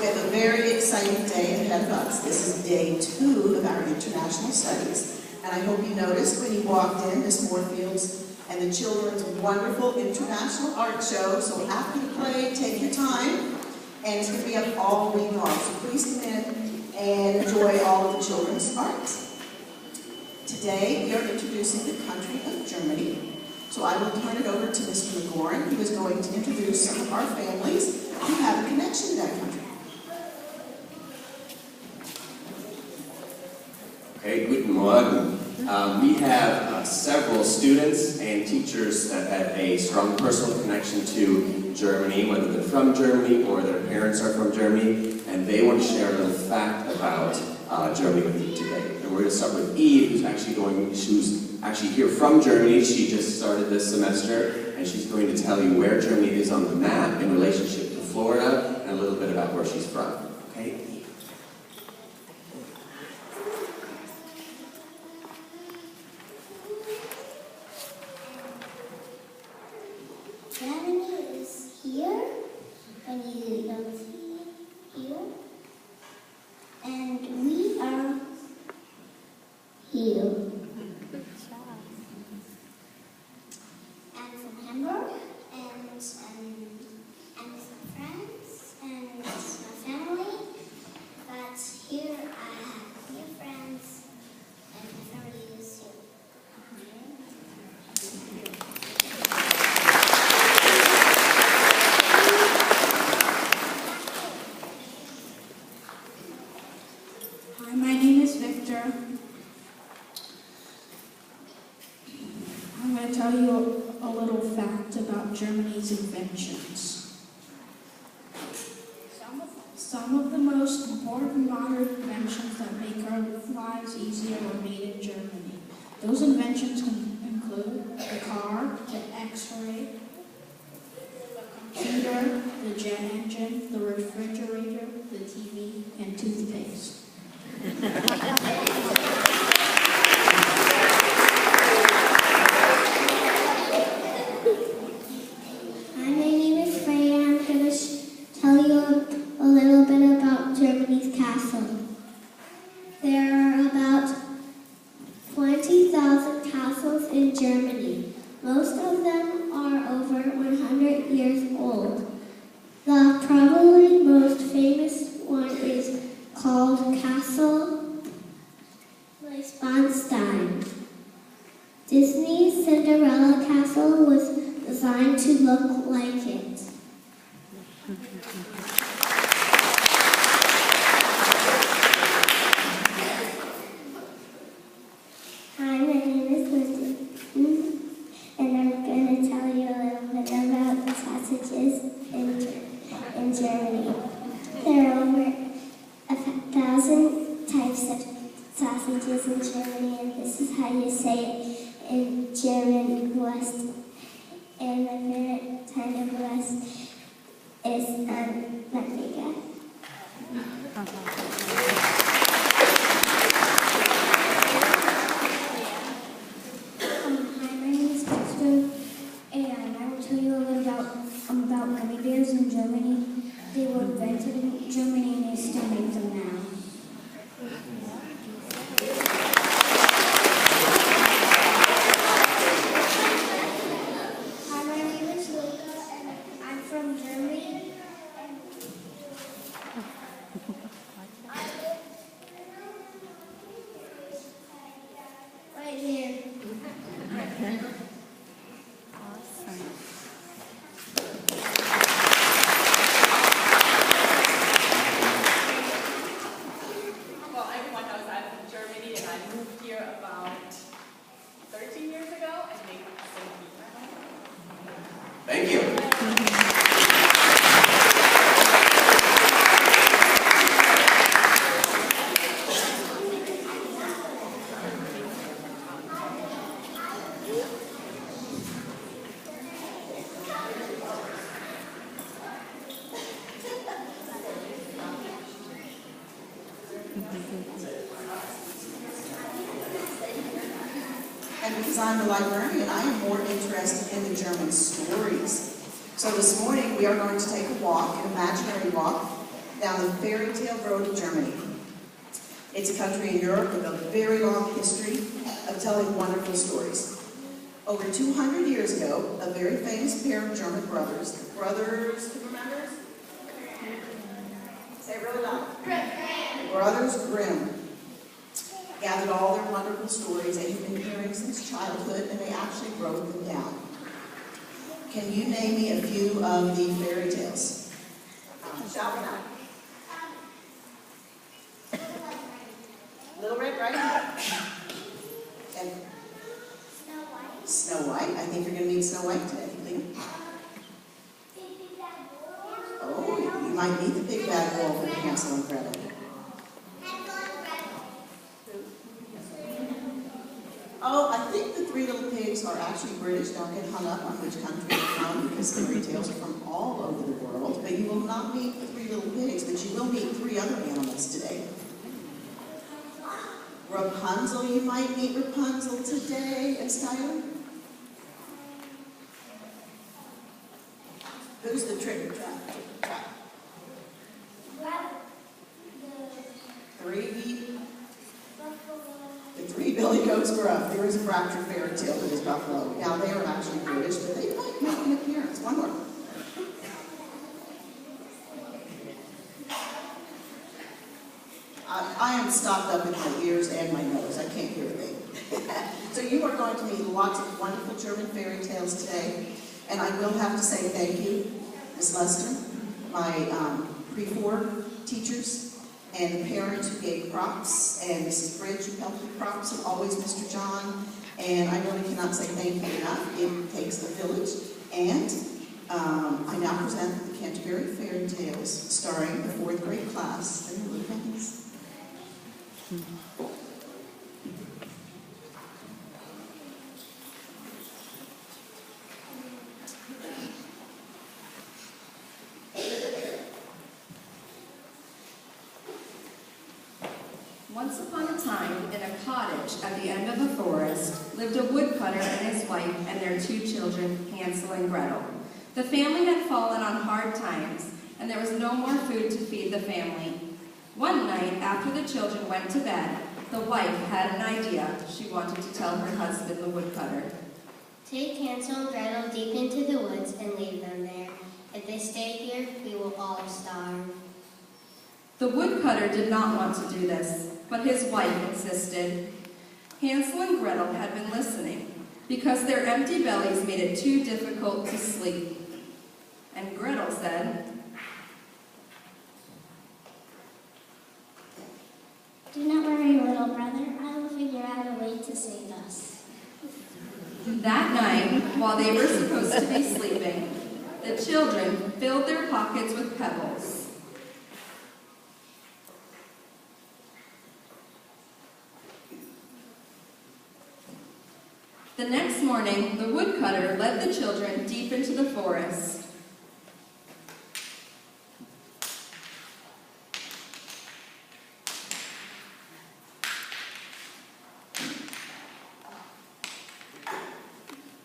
We have a very exciting day ahead of us. This is day 2 of our International Studies. And I hope you noticed when you walked in, Miss Moorfield's and the children's wonderful International Art Show. So after the play, take your time. And it's going to be up all week long. So please come in and enjoy all of the children's art. Today, we are introducing the country of Germany. So I will turn it over to Mr. McGoran, who is going to introduce some of our families who have a connection to that country. Okay, guten Morgen. We have several students and teachers that have a strong personal connection to Germany, whether they're from Germany or their parents are from Germany, and they want to share a little fact about Germany with you today. And we're going to start with Eve, who's actually here from Germany. She just started this semester, and she's going to tell you where Germany is on the map in relationship to Florida, and a little bit about where she's from. Okay? Germany is here, when you don't see here, and we are here. I'm from Hamburg, and some friends, and my family, but here I have few friends, and my family is here. Hi, my name is Victor. I'm going to tell you a little fact about Germany's inventions. Some of the most important modern inventions that make our lives easier were made in Germany. Those inventions can include the car, the X-ray, the computer, the jet engine, the refrigerator, the TV, and toothpaste. Hi, my name is Freya. I'm going to tell you a little bit about Germany's castle. There are about 20,000 castles in Germany. Most of them are over 100 years old. The probably most famous one is called Castle Neuschwanstein. Disney's Cinderella Castle was designed to look like it. Hi, my name is Lindsay, and I'm going to tell you a little bit about the sausages in Germany. There are over 1,000 types of sausages in Germany, and this is how you say it in German. Wurst. And my favorite kind of wurst is Lettliga. Hi, my name is Kristen, and I will tell you a little about gummy bears in Germany. They were invented in Germany, and they still make them now. Hi, my name is Luca, and I'm from Germany. Right here. Well, everyone knows I'm from Germany, and I moved here about 13 years ago, and they say keep my home. Thank you. And because I'm the librarian, I am more interested in the German stories. So this morning we are going to take a walk, an imaginary walk, down the fairy tale road of Germany. It's a country in Europe with a very long history of telling wonderful stories. Over 200 years ago, a very famous pair of German brothers, who remembers? Say it really loud. Brothers Grimm, gathered all their wonderful stories they have been hearing since childhood, and they actually wrote them down. Can you name me a few of the fairy tales? Shout it out. Little Red Riding Hood. And Snow White. I think you're going to meet Snow White today, Liam. Oh, you might meet the big bad wolf in Hansel and Gretel. Oh, I think the Three Little Pigs are actually British. Don't get hung up on which country they're from, because fairy tales are from all over the world. But you will not meet the Three Little Pigs, but you will meet 3 other animals today. Rapunzel, you might meet Rapunzel today. And Skylar? Who's the trick or trap? The 3 Billy Goats Gruff. There is a fractured fairy tale that is Buffalo. Now, they are actually British, but they might make an appearance. One more. I am stopped up in my ears and my nose. I can't hear a thing. So you are going to meet lots of wonderful German fairy tales today. And I will have to say thank you, Ms. Lester, my pre-4 teachers, and the parents who gave props, and Mrs. Bridge who helped with props, and always Mr. John. And I really cannot say thank you enough. It takes a village. And I now present the Canterbury Fairy Tales, starring the 4th grade class and the Little Bunnies. Once upon a time, in a cottage at the end of a forest, lived a woodcutter and his wife and their 2 children, Hansel and Gretel. The family had fallen on hard times, and there was no more food to feed the family. One night, after the children went to bed, the wife had an idea she wanted to tell her husband, the woodcutter. Take Hansel and Gretel deep into the woods and leave them there. If they stay here, we will all starve. The woodcutter did not want to do this, but his wife insisted. Hansel and Gretel had been listening, because their empty bellies made it too difficult to sleep. And Gretel said, Do not worry, little brother. I will figure out a way to save us. That night, while they were supposed to be sleeping, the children filled their pockets with pebbles. The next morning, the woodcutter led the children deep into the forest.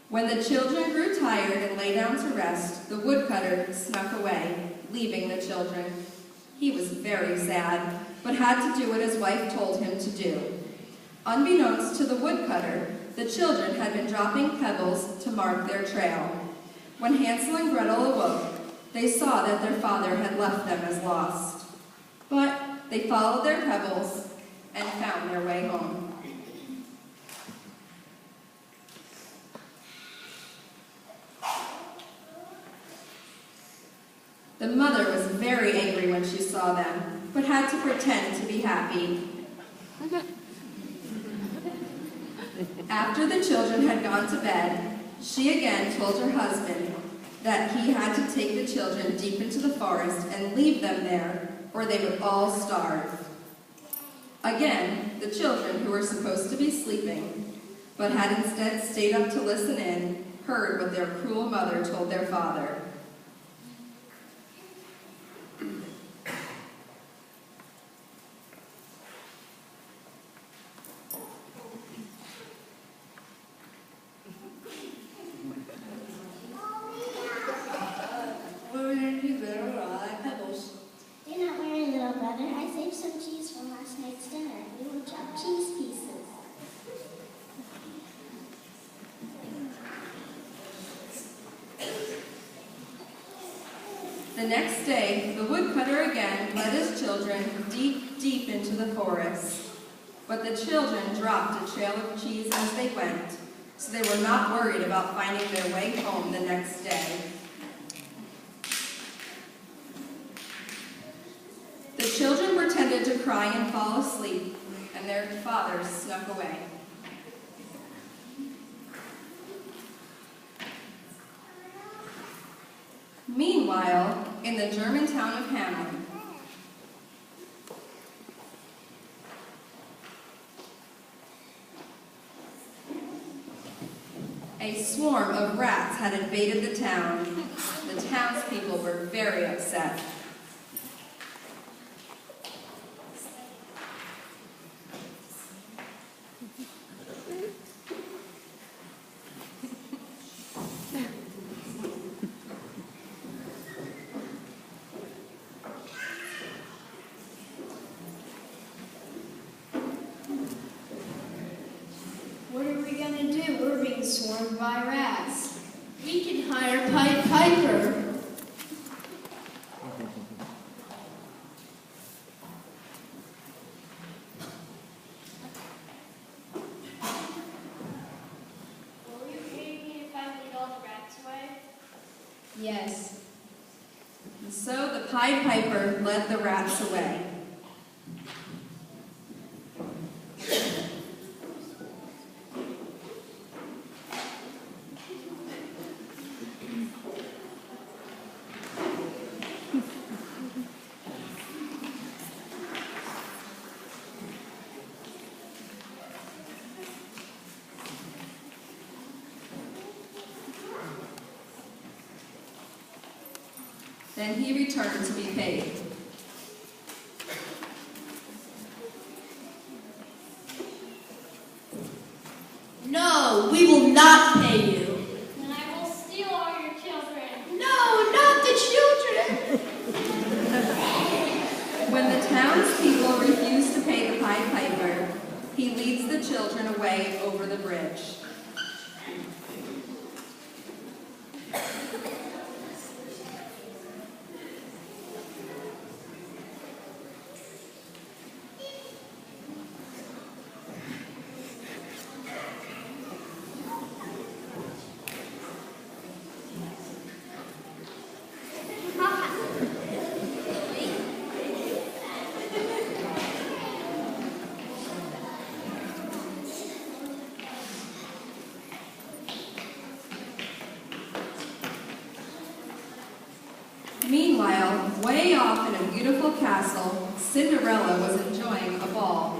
When the children grew tired and lay down to rest, the woodcutter snuck away, leaving the children. He was very sad, but had to do what his wife told him to do. Unbeknownst to the woodcutter, the children had been dropping pebbles to mark their trail. When Hansel and Gretel awoke, they saw that their father had left them as lost. But they followed their pebbles and found their way home. The mother was very angry when she saw them, but had to pretend to be happy. After the children had gone to bed, she again told her husband that he had to take the children deep into the forest and leave them there, or they would all starve. Again, the children, who were supposed to be sleeping, but had instead stayed up to listen in, heard what their cruel mother told their father. Do not worry, The next day, the woodcutter again led his children deep, deep into the forest. But the children dropped a trail of cheese as they went, so they were not worried about finding their way home the next day. The children pretended to cry and fall asleep, and their father snuck away. Meanwhile, in the German town of Hamelin, a swarm of rats had invaded the town. The townspeople were very upset. What are we gonna do? We're being swarmed by rats. We can hire Pied Piper. Will you pay me if I lead all the rats away? Yes. And so the Pied Piper led the rats away. Then he returned to be paid. No, we will not pay you. Then I will steal all your children. No, not the children. When the townspeople refuse to pay the Pied Piper, he leads the children away over the bridge. Meanwhile, way off in a beautiful castle, Cinderella was enjoying a ball.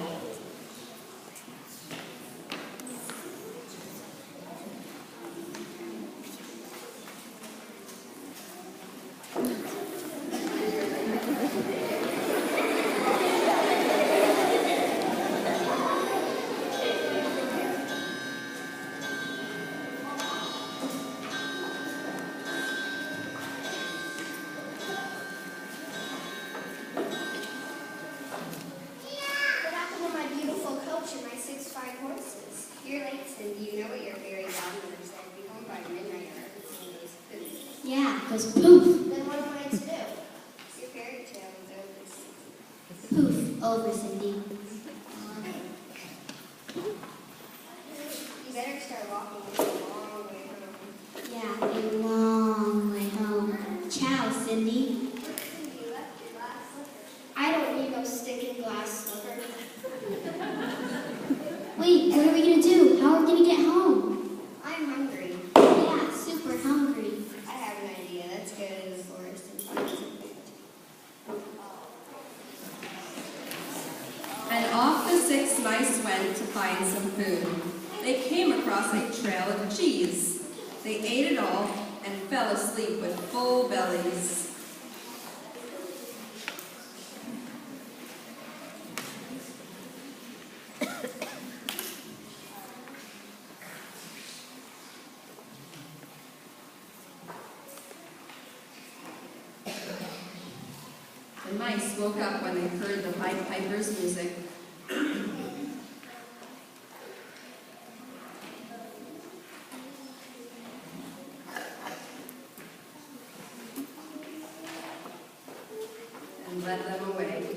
What happened to my beautiful coach and my 6 fine horses? You're late, Cindy. You know what your fairy godmother said. Be home by midnight or everything goes poof. Yeah, because poof, Then what am I to do? Your fairy tale is over. poof, over, Cindy. You better start walking a long way home. Yeah, a long way home. Ciao, Cindy. Cindy, you left your glass slipper. I don't need no stinking glass slipper. Wait, what are we gonna do? How are we gonna get home? I'm hungry. Yeah, super hungry. I have an idea. Let's go to the forest and find some food. And off the 6 mice went to find some food. They came across a trail of cheese. They ate it all and fell asleep with full bellies. The mice woke up when they heard the Pied Piper's music. and led them away.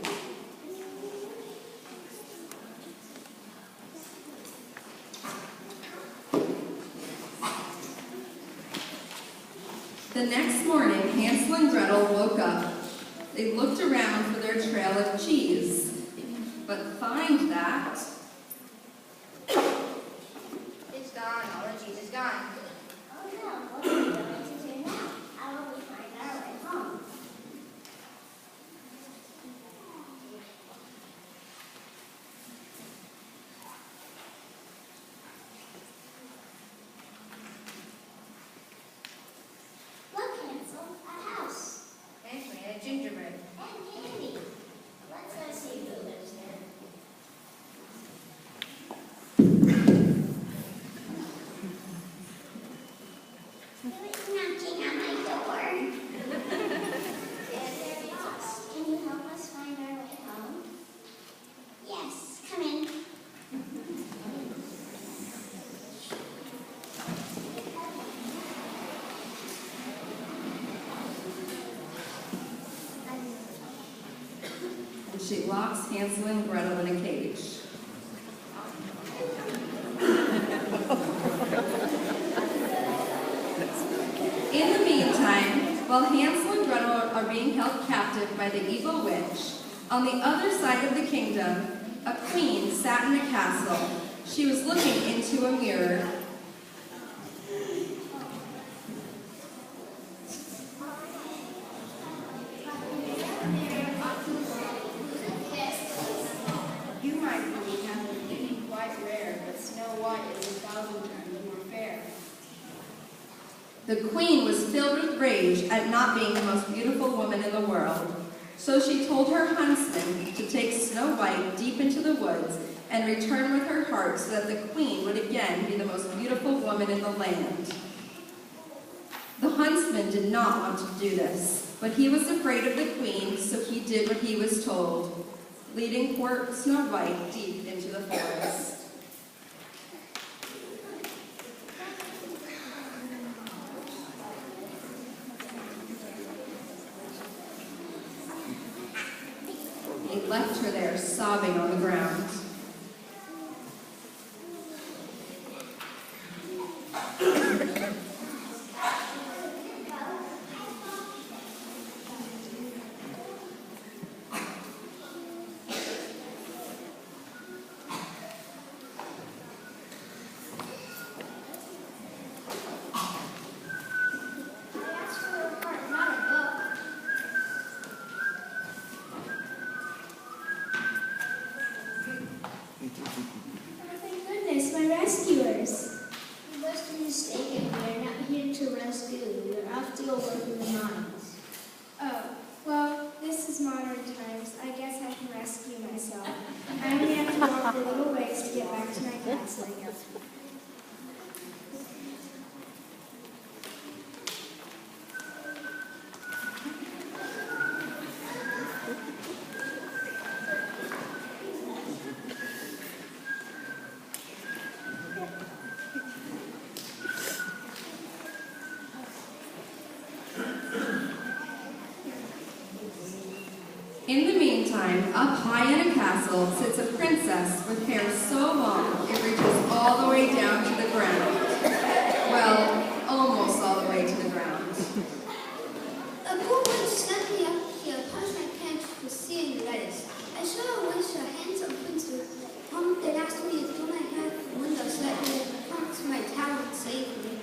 The next morning, Hansel and Gretel woke up. They looked around for their trail of cheese, but find that It's gone. All the cheese is gone. Oh no, what are we going to do now? How will we find our way home? Look, Hansel, a house. Thanks, we had a gingerbread. And candy. Let's go see who lives there. Who is knocking on my door? They're lost. Can you help us find our way home? Yes, come in. and she locks Hansel and Gretel in a cage. In the meantime, while Hansel and Gretel are being held captive by the evil witch, on the other side of the kingdom, a queen sat in a castle. She was looking into a mirror. You, my queen, have a beauty quite rare, but Snow White is 1,000 times more fair. The queen was filled with rage at not being the most beautiful woman in the world. So she told her huntsman to take Snow White deep into the woods and return with her heart so that the queen would again be the most beautiful woman in the land. The huntsman did not want to do this, but he was afraid of the queen, so he did what he was told, leading poor Snow White deep into the forest. He left her there, sobbing on the ground. I asked for a heart, not a book. Oh, thank goodness, my rescuers. You must be mistaken. We are not here to rescue. We are off to go work in the mines. Oh, well, this is modern times. I guess I can rescue myself. I only have to walk a little ways to get back to my castle. In the meantime, up high in a castle sits a princess with hair so long it reaches all the way down to the ground. Well, almost all the way to the ground. A poor witch sent me up here past my pants for seeing lettuce. I sure wish a handsome prince would come and ask me to turn my head from the window so that he would come to my tower and save me.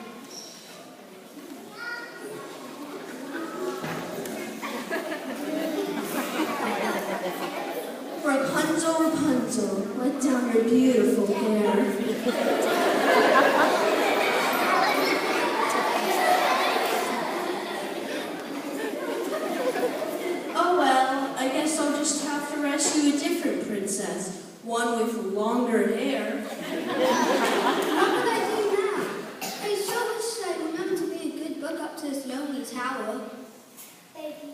Rapunzel, Rapunzel, let down your beautiful hair. Oh well, I guess I'll just have to rescue a different princess, one with longer hair. What would I do now? I sure wish I remembered to read a good book up to this lonely tower. Baby.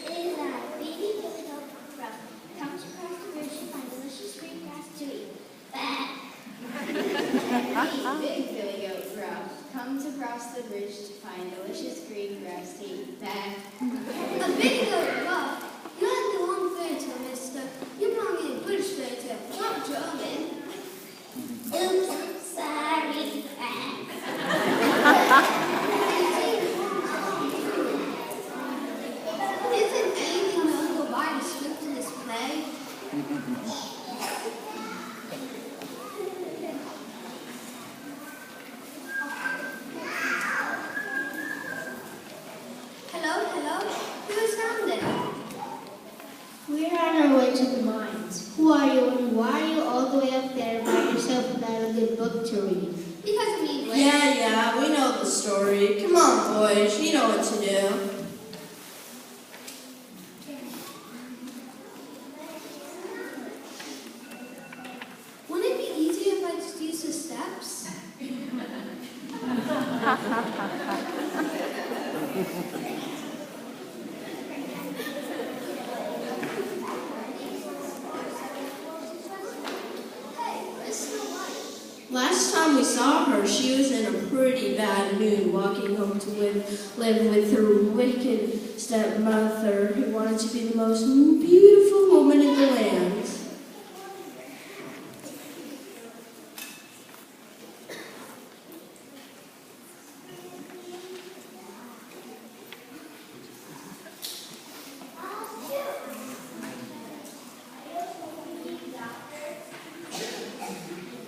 Is that bee? Way to go, Buff. You had the wrong fairy tale, mister. You belong in a British fairy tale, not German. Oops, sorry. Isn't anything going to go by the script in this play? Hello, hello? Who is down there? We're on our way to the mines. Who are you and why are you all the way up there by yourself without a good book to read? Because of English. Yeah, we know the story. Come on, boys, you know what to do. Wouldn't it be easier if I just used the steps? Hey, where's Snow White? Last time we saw her, she was in a pretty bad mood, walking home to live with her wicked stepmother, who wanted to be the most beautiful woman in the land.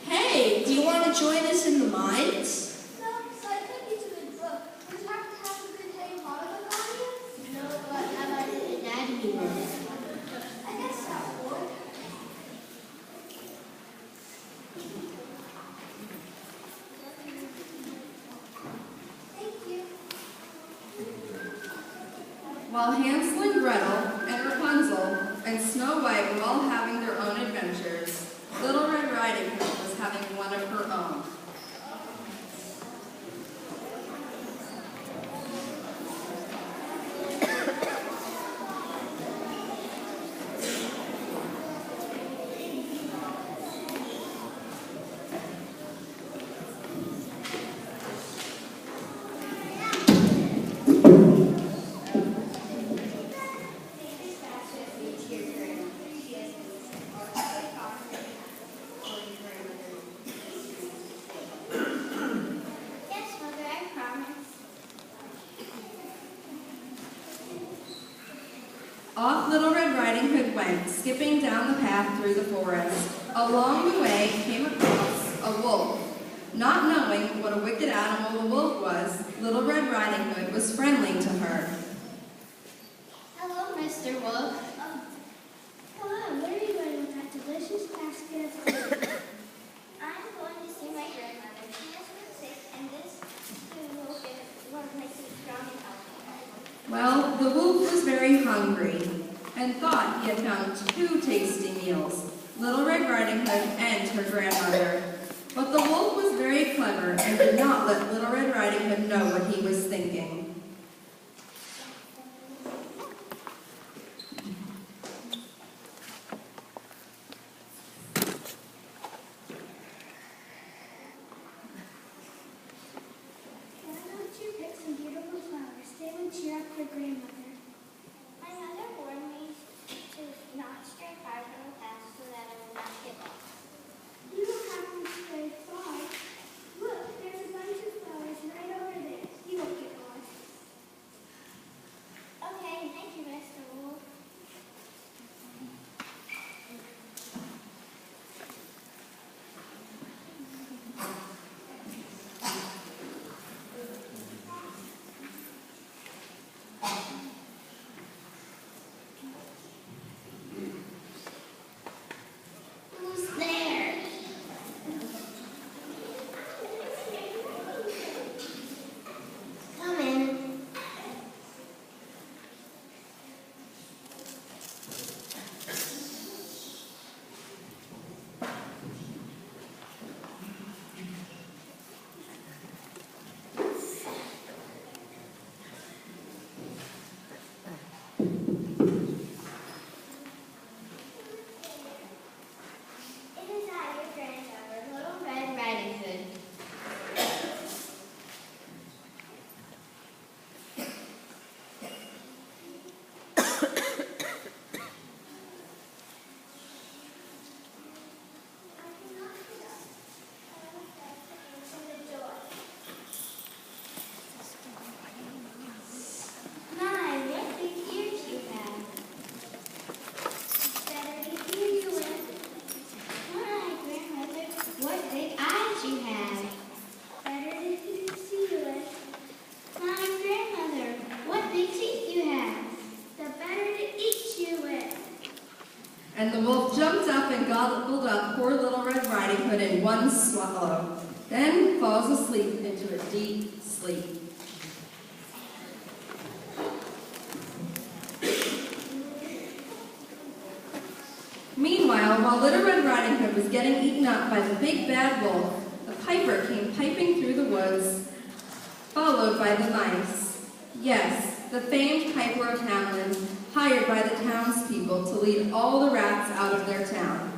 Hey, do you want to join us in the mines? No, so I couldn't use a good book. Would you have to have a good Harry Potter book on you? No, but how about an anatomy book? I guess that would. Thank you. While Hansel and Gretel and Rapunzel and Snow White were all having their own adventures, Little Red Riding Hood was having one of her own. Yes, Mother, I promise. Off Little Red Riding Hood went, skipping down the path through the forest. Along the way came across a wolf. Not knowing what a wicked animal the wolf was, Little Red Riding Hood was friendly to her. Hello, Mr. Wolf. Hello, where are you going with that delicious basket of food? I'm going to see my grandmother. She has been sick, and this food will get what makes me strong and healthy. Well, the wolf was very hungry and thought he had found 2 tasty meals, Little Red Riding Hood and her grandmother. But the wolf was very clever and did not let Little Red Riding Hood know what he was thinking. Why don't you pick some beautiful flowers? They would cheer up your grandmother. My mother warned me to not stray far from the path so that I would not get lost. You don't have to stray far. Look, there's a bunch of flowers right over there. You won't get lost. And the wolf jumped up and gobbled up poor Little Red Riding Hood in one swallow, then falls asleep into a deep sleep. Meanwhile, while Little Red Riding Hood was getting eaten up by the big bad wolf, a piper came piping through the woods, followed by the mice. Yes, the famed Piper of Hamelin, hired by the townspeople to lead all the rats out of their town.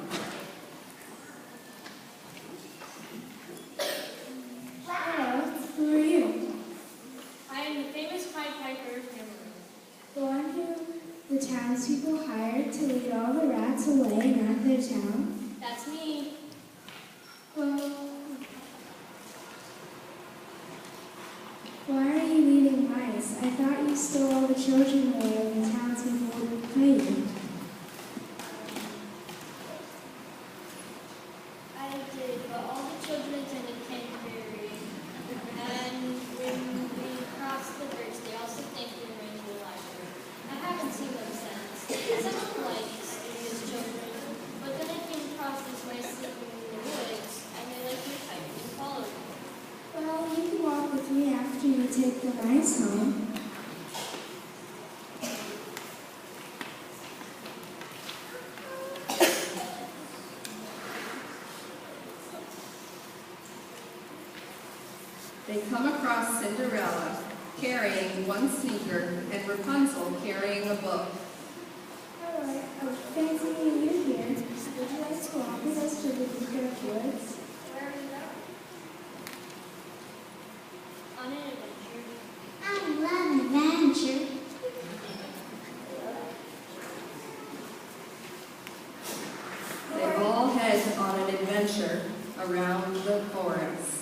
Hello, who are you? I am the famous Pied Piper of Hamelin. The one who the townspeople hired to lead all the rats away and out of their town? That's me. Well, why are you leading mice? I thought you stole all the children away and the townspeople would pay you. I did, but all the children attended Canterbury. And when we crossed the bridge, they also think we were in the library. I haven't seen them since. Such polite, studious children. But then I came across these mice sleeping in the woods, and they liked my piping and followed me. Well, you can walk with me after you take the mice home. They come across Cinderella carrying one sneaker and Rapunzel carrying a book. Hello, fancy meeting you here. Would you like to walk with us to the Deep Woods? Where are we going? On an adventure. I love adventure. They all head on an adventure around the forest.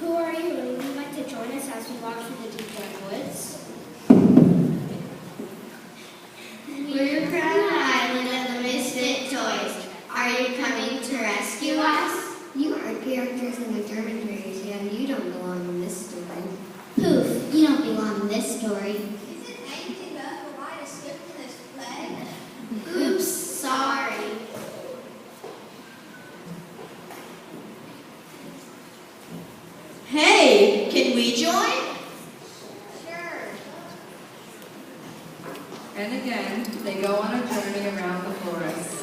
Who are you? Would you like to join us as we walk through the deep dark woods? We're from the island of the misfit toys. Are you coming to rescue us? You are characters in the German fairy tale. You don't belong in this story. Poof, you don't belong in this story. Is it anything but why to skip to this play? Oops, sorry. Hey, can we join? Sure. And again, they go on a journey around the forest.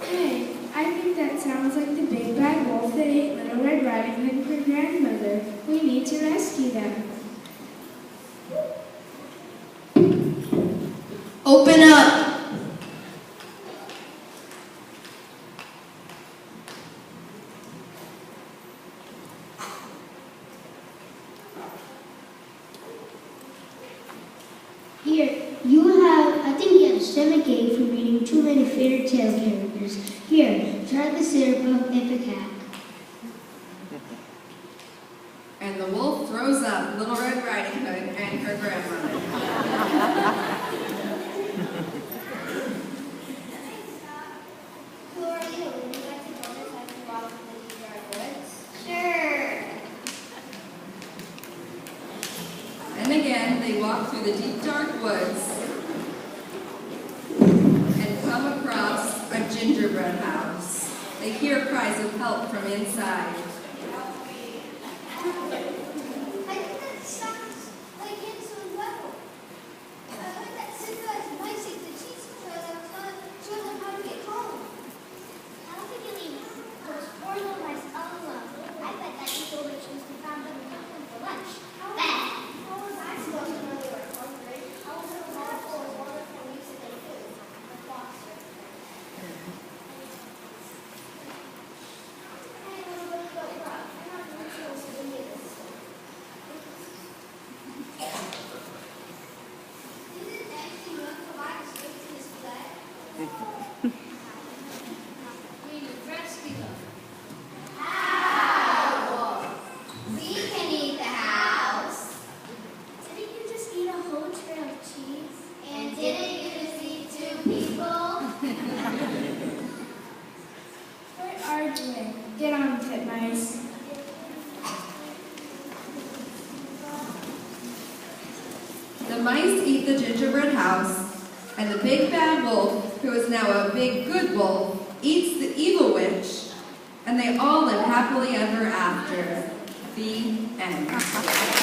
Hey, I think that sounds like the big bad wolf that ate Little Red Riding Hood and her grandmother. We need to rescue them. Open up. Here, you have, I think you have stomachache from reading too many fairy tale characters. Here, try the syrup of Ipecac. And the wolf throws up Little Red Riding Hood and her grandmother. Who are you? Would you like to join us as we walk through the deep dark woods? Sure. And again, they walk through the deep dark woods and come across a gingerbread house. They hear cries of help from inside. I think that sounds like Hansel level. I heard that Cinderella is mice ate the cheese trail. I was going to show them how to get home. When you first speak up. How? We can eat the house. Didn't you just eat a whole tray of cheese? And didn't you just eat 2 people? What are you doing? Get on with it, mice. The mice eat the gingerbread house, and the big bad wolf, who is now a big good wolf, eats the evil witch, and they all live happily ever after. The end.